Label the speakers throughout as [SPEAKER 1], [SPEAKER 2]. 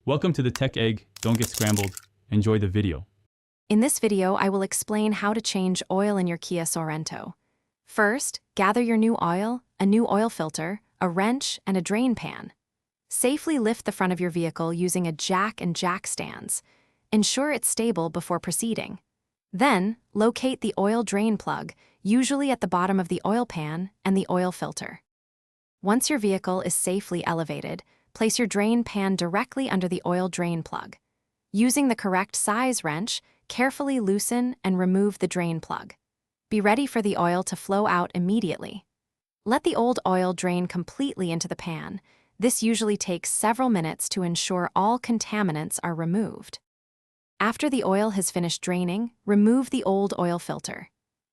[SPEAKER 1] Welcome to the Tech Egg. Don't get scrambled. Enjoy the video.
[SPEAKER 2] In this video, I will explain how to change oil in your Kia Sorento. First, gather your new oil, a new oil filter, a wrench, and a drain pan. Safely lift the front of your vehicle using a jack and jack stands. Ensure it's stable before proceeding. Then, locate the oil drain plug, usually at the bottom of the oil pan, and the oil filter. Once your vehicle is safely elevated, place your drain pan directly under the oil drain plug. Using the correct size wrench, carefully loosen and remove the drain plug. Be ready for the oil to flow out immediately. Let the old oil drain completely into the pan. This usually takes several minutes to ensure all contaminants are removed. After the oil has finished draining, remove the old oil filter.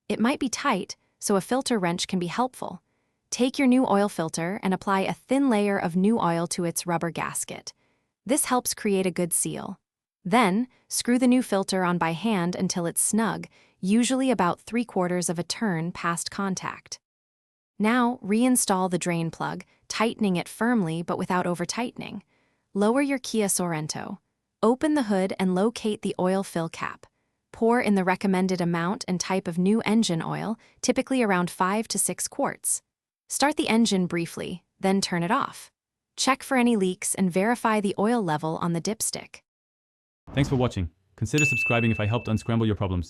[SPEAKER 2] It might be tight, so a filter wrench can be helpful. Take your new oil filter and apply a thin layer of new oil to its rubber gasket. This helps create a good seal. Then, screw the new filter on by hand until it's snug, usually about 3/4 of a turn past contact. Now, reinstall the drain plug, tightening it firmly but without over-tightening. Lower your Kia Sorento. Open the hood and locate the oil fill cap. Pour in the recommended amount and type of new engine oil, typically around 5 to 6 quarts. Start the engine briefly, then turn it off. Check for any leaks and verify the oil level on the dipstick.
[SPEAKER 1] Thanks for watching. Consider subscribing if I helped unscramble your problems.